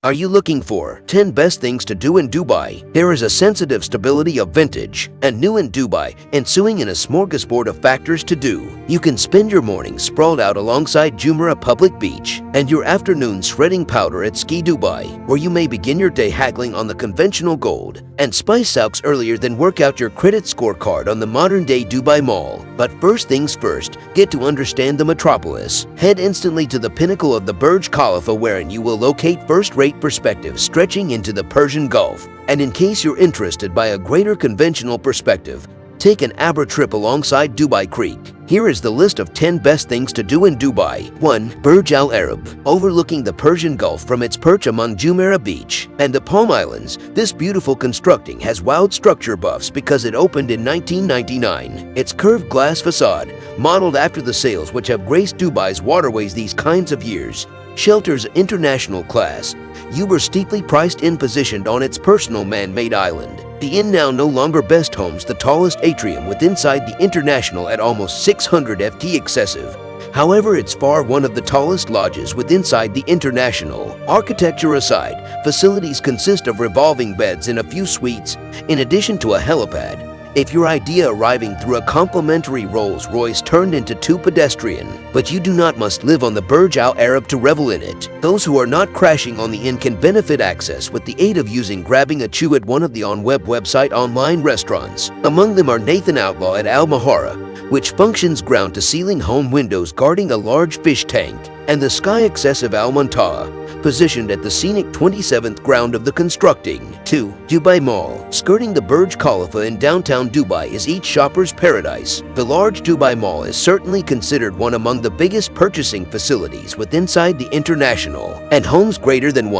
Are you looking for 10 best things to do in Dubai? There is a sensitive stability of vintage and new in Dubai, ensuing in a smorgasbord of factors to do. You can spend your mornings sprawled out alongside Jumeirah Public Beach and your afternoons shredding powder at Ski Dubai, where you may begin your day haggling on the conventional gold and Spice Souks earlier than work out your credit scorecard on the modern-day Dubai Mall. But first things first, get to understand the metropolis. Head instantly to the pinnacle of the BurjKhalifa, wherein you will locate first-rate perspective stretching into the Persian Gulf. And in case you're interested by a greater conventional perspective, take an abra trip alongside Dubai Creek. Here is the list of 10 best things to do in Dubai. 1. Burj Al Arab. Overlooking the Persian Gulf from its perch among Jumeirah Beach and the Palm Islands, this beautiful constructing has wowed structure buffs because it opened in 1999. Its curved glass facade, modeled after the sails which have graced Dubai's waterways these kinds of years, shelters international class. Uber steeply priced in positioned on its personal man-made island. The inn now no longer best homes the tallest atrium with inside the International at almost 600 ft excessive. However, it's far one of the tallest lodges with inside the International. Architecture aside, facilities consist of revolving beds and a few suites, in addition to a helipad. If your idea arriving through a complimentary Rolls-Royce turned into too pedestrian, but you do not must live on the Burj Al Arab to revel in it. Those who are not crashing on the inn can benefit access with the aid of using grabbing a chew at one of the on-web website online restaurants. Among them are Nathan Outlaw at Al Mahara, which functions ground-to-ceiling home windows guarding a large fish tank, and the Sky Excessive Al Muntaha, positioned at the scenic 27th ground of the constructing. 2. Dubai Mall. Skirting the BurjKhalifa in downtown Dubai is each shopper's paradise. The large Dubai Mall is certainly considered one among the biggest purchasing facilities with inside the International, and homes greater than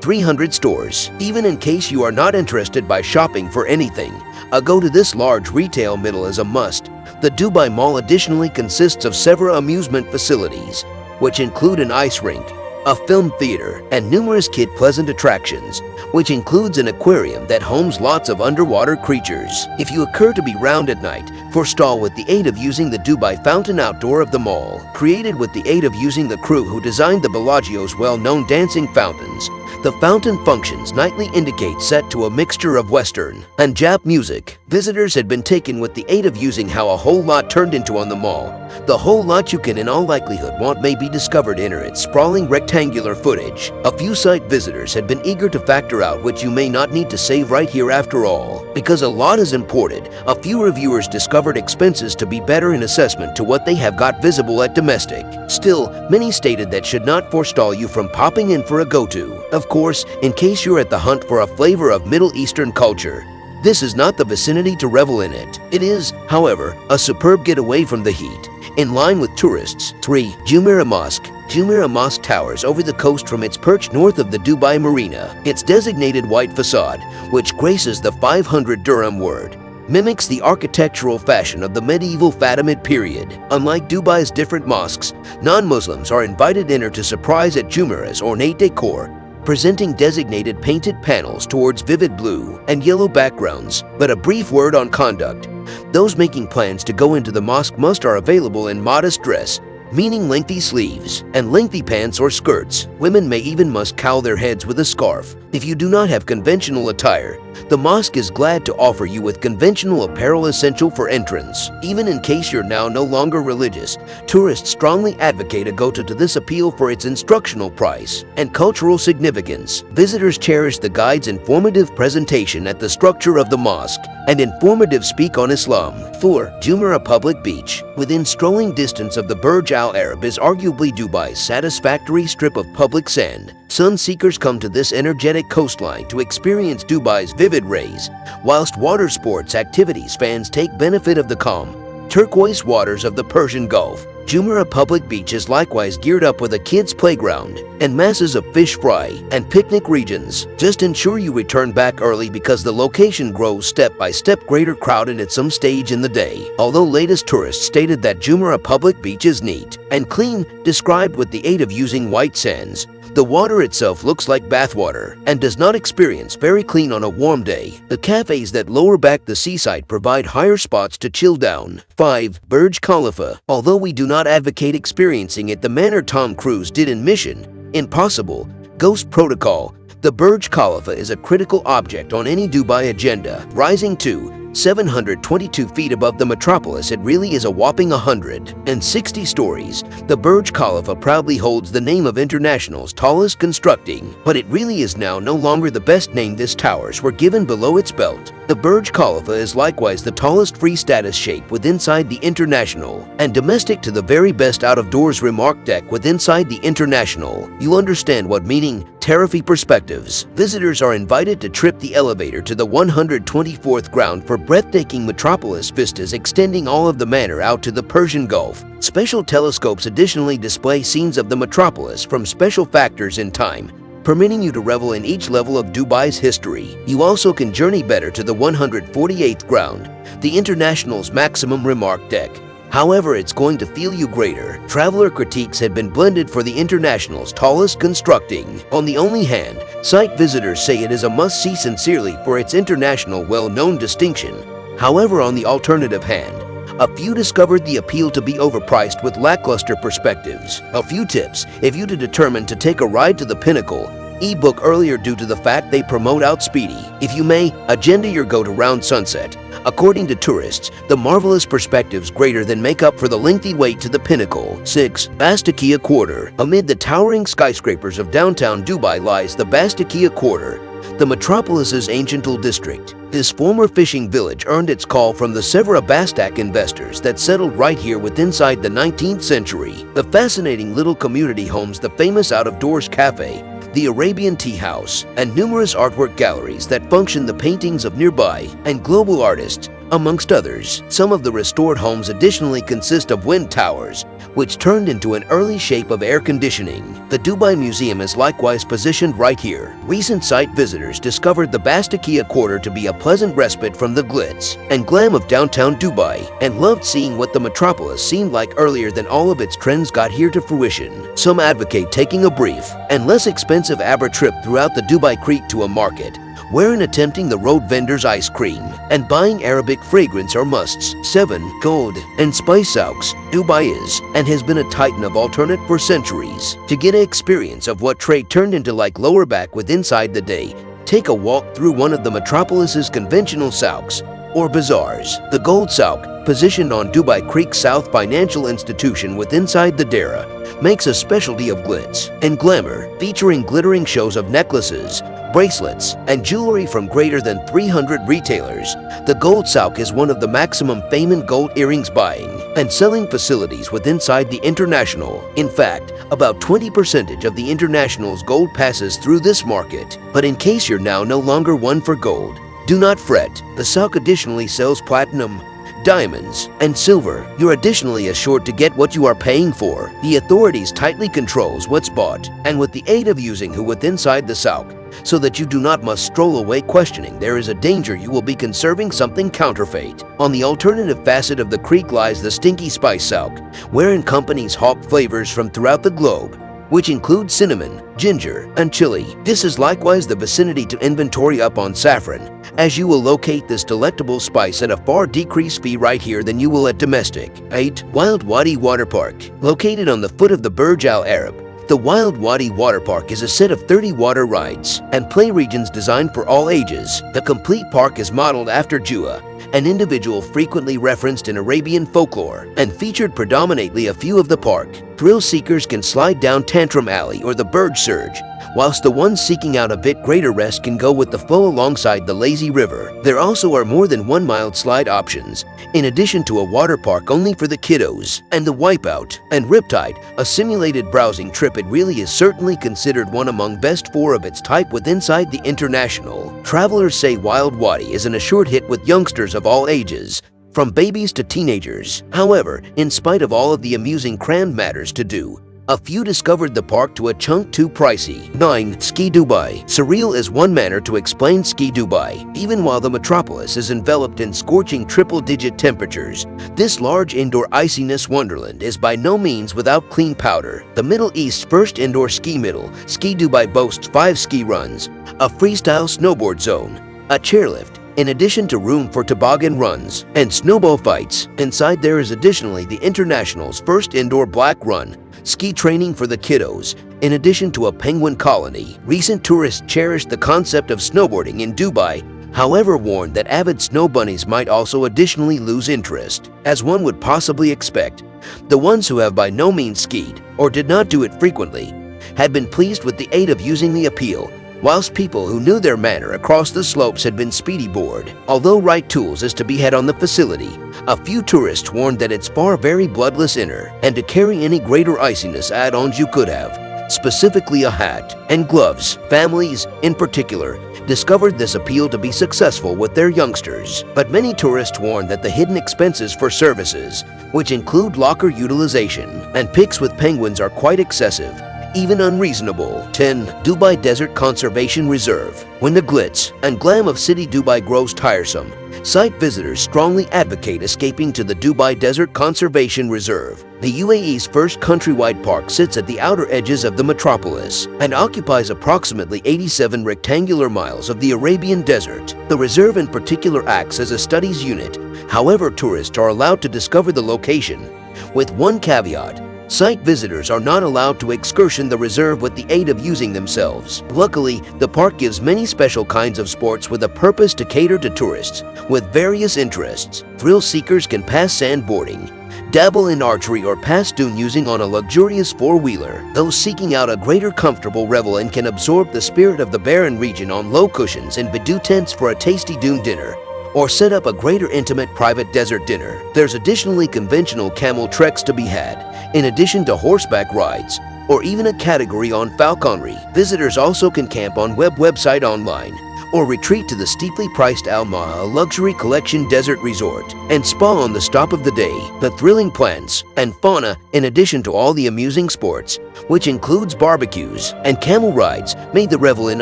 300 stores. Even in case you are not interested by shopping for anything, a go to this large retail middle is a must. The Dubai Mall additionally consists of several amusement facilities, which include an ice rink, a film theater, and numerous kid-pleasant attractions, which includes an aquarium that homes lots of underwater creatures. If you occur to be round at night, forestall with the aid of using the Dubai Fountain outdoor of the mall. Created with the aid of using the crew who designed the Bellagio's well-known dancing fountains, the fountain functions nightly indicate set to a mixture of Western and Jap music. Visitors had been taken with the aid of using how a whole lot turned into on the mall. The whole lot you can in all likelihood want may be discovered in its sprawling rectangular footage. A few site visitors had been eager to factor out which you may not need to save right here after all. Because a lot is imported, a few reviewers discovered expenses to be better in assessment to what they have got visible at domestic. Still, many stated that should not forestall you from popping in for a go-to. Of course, in case you're at the hunt for a flavor of Middle Eastern culture, this is not the vicinity to revel in it. It is, however, a superb getaway from the heat, in line with tourists. 3. Jumeirah Mosque. Jumeirah Mosque towers over the coast from its perch north of the Dubai Marina. Its designated white facade, which graces the 500 dirham word, mimics the architectural fashion of the medieval Fatimid period. Unlike Dubai's different mosques, non-Muslims are invited in to surprise at Jumeirah's ornate decor, presenting designated painted panels towards vivid blue and yellow backgrounds. But a brief word on conduct. Those making plans to go into the mosque must are available in modest dress, meaning lengthy sleeves and lengthy pants or skirts. Women may even must cowl their heads with a scarf. If you do not have conventional attire, the mosque is glad to offer you with conventional apparel essential for entrance. Even in case you're now no longer religious, tourists strongly advocate a go-to this appeal for its instructional price and cultural significance. Visitors cherish the guide's informative presentation at the structure of the mosque and informative speak on Islam. 4. Jumeirah Public Beach. Within strolling distance of the Burj Al Arab is arguably Dubai's satisfactory strip of public sand. Sun seekers come to this energetic coastline to experience Dubai's vivid rays, whilst water sports activities fans take benefit of the calm, turquoise waters of the Persian Gulf. Jumeirah Public Beach is likewise geared up with a kids' playground and masses of fish fry and picnic regions. Just ensure you return back early because the location grows step by step greater crowded at some stage in the day. Although latest tourists stated that Jumeirah Public Beach is neat and clean, described with the aid of using white sands, the water itself looks like bathwater and does not experience very clean on a warm day. The cafes that lower back the seaside provide higher spots to chill down. 5. BurjKhalifa. Although we do not advocate experiencing it the manner Tom Cruise did in Mission Impossible: Ghost Protocol, The BurjKhalifa is a critical object on any Dubai agenda, rising to 722 feet above the metropolis. It really is a whopping 160 stories. The BurjKhalifa proudly holds the name of international's tallest constructing, but it really is now no longer the best name. These towers were given below its belt. The BurjKhalifa is likewise the tallest free status shape with inside the international, and domestic to the very best out of doors remark deck with inside the international. You understand what meaning terrify perspectives. Visitors are invited to trip the elevator to the 124th ground for breathtaking metropolis vistas extending all of the manor out to the Persian Gulf. Special telescopes additionally display scenes of the metropolis from special factors in time, permitting you to revel in each level of Dubai's history. You also can journey better to the 148th ground, the international's maximum remark deck. However, it's going to feel you greater. Traveler critiques had been blended for the international's tallest constructing. On the only hand, site visitors say it is a must-see sincerely for its international well-known distinction. However, on the alternative hand, a few discovered the appeal to be overpriced with lackluster perspectives. A few tips if you determine to take a ride to the Pinnacle. E-book earlier due to the fact they promote out speedy. If you may, agenda your go to round sunset. According to tourists, the marvelous perspectives greater than make up for the lengthy wait to the Pinnacle. 6. Bastakia Quarter. Amid the towering skyscrapers of downtown Dubai lies the Bastakia Quarter, the metropolis's ancient old district. This former fishing village earned its call from the Severa Bastak investors that settled right here within inside the 19th century. The fascinating little community homes the famous out-of-doors cafe, the Arabian Tea House, and numerous artwork galleries that function the paintings of nearby and global artists, amongst others. Some of the restored homes additionally consist of wind towers, which turned into an early shape of air conditioning. The Dubai Museum is likewise positioned right here. Recent site visitors discovered the Bastakia Quarter to be a pleasant respite from the glitz and glam of downtown Dubai, and loved seeing what the metropolis seemed like earlier than all of its trends got here to fruition. Some advocate taking a brief and less expensive abra trip throughout the Dubai Creek to a market, wherein attempting the road vendor's ice cream and buying Arabic fragrance are musts. 7. Gold and Spice Souks. Dubai is and has been a titan of alternate for centuries. To get an experience of what trade turned into like lower back with inside the day, take a walk through one of the metropolis's conventional souks or bazaars. The Gold Souk, positioned on Dubai Creek South Financial Institution with inside the Dara, makes a specialty of glitz and glamour, featuring glittering shows of necklaces, bracelets, and jewelry from greater than 300 retailers. The Gold Souk is one of the maximum fame in gold earrings buying and selling facilities with inside the international. In fact, about 20% of the international's gold passes through this market. But in case you're now no longer one for gold, do not fret. The Souk additionally sells platinum, diamonds, and silver. You're additionally assured to get what you are paying for. The authorities tightly controls what's bought, and with the aid of using who with inside the Souk, so that you do not must stroll away questioning, there is a danger you will be conserving something counterfeit. On the alternative facet of the creek lies the stinky Spice Souk, wherein companies hawk flavors from throughout the globe, which include cinnamon, ginger, and chili. This is likewise the vicinity to inventory up on saffron, as you will locate this delectable spice at a far decreased fee right here than you will at domestic. 8. Wild Wadi Water Park. Located on the foot of the Burj Al Arab, the Wild Wadi Water Park is a set of 30 water rides and play regions designed for all ages. The complete park is modeled after Jua, an individual frequently referenced in Arabian folklore, and featured predominantly a few of the park. Thrill seekers can slide down Tantrum Alley or the Burj Surge, whilst the ones seeking out a bit greater rest can go with the flow alongside the lazy river. There also are more than 1 mild slide options, in addition to a water park only for the kiddos, and the Wipeout and Riptide, a simulated browsing trip. It really is certainly considered one among best 4 of its type with inside the international. Travelers say Wild Wadi is an assured hit with youngsters of all ages, from babies to teenagers. However, in spite of all of the amusing crammed matters to do, a few discovered the park to a chunk too pricey. 9. Ski Dubai. Surreal is one manner to explain Ski Dubai. Even while the metropolis is enveloped in scorching triple-digit temperatures, this large indoor iciness wonderland is by no means without clean powder. The Middle East's first indoor ski middle, Ski Dubai boasts 5 ski runs, a freestyle snowboard zone, a chairlift, in addition to room for toboggan runs and snowball fights. Inside there is additionally the international's first indoor black run, ski training for the kiddos, In addition to a penguin colony, recent tourists cherished the concept of snowboarding in Dubai, however warned that avid snow bunnies might also additionally lose interest. As one would possibly expect, the ones who have by no means skied, or did not do it frequently, had been pleased with the aid of using the appeal, whilst people who knew their manner across the slopes had been speedy bored. Although right tools is to be had on the facility, a few tourists warned that it's far very bloodless inner, and to carry any greater iciness add-ons you could have, specifically a hat and gloves. Families, in particular, discovered this appeal to be successful with their youngsters. But many tourists warned that the hidden expenses for services, which include locker utilization and pics with penguins, are quite excessive, even unreasonable. 10. Dubai Desert Conservation Reserve. When the glitz and glam of city Dubai grows tiresome, site visitors strongly advocate escaping to the Dubai Desert Conservation Reserve. The UAE's first countrywide park sits at the outer edges of the metropolis and occupies approximately 87 rectangular miles of the Arabian Desert. The reserve in particular acts as a studies unit. However, tourists are allowed to discover the location, with one caveat: site visitors are not allowed to excursion the reserve with the aid of using themselves. Luckily, the park gives many special kinds of sports with a purpose to cater to tourists with various interests. Thrill seekers can pass sandboarding, dabble in archery, or pass dune using on a luxurious four-wheeler. Those seeking out a greater comfortable revel and can absorb the spirit of the barren region on low cushions in bidou tents for a tasty dune dinner, or set up a greater intimate private desert dinner. There's additionally conventional camel treks to be had, in addition to horseback rides, or even a category on falconry. Visitors also can camp on website online, or retreat to the steeply priced Al Maha Luxury Collection Desert Resort and spa on the stop of the day. The thrilling plants and fauna, in addition to all the amusing sports, which includes barbecues and camel rides, made the revel-in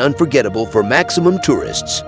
unforgettable for maximum tourists.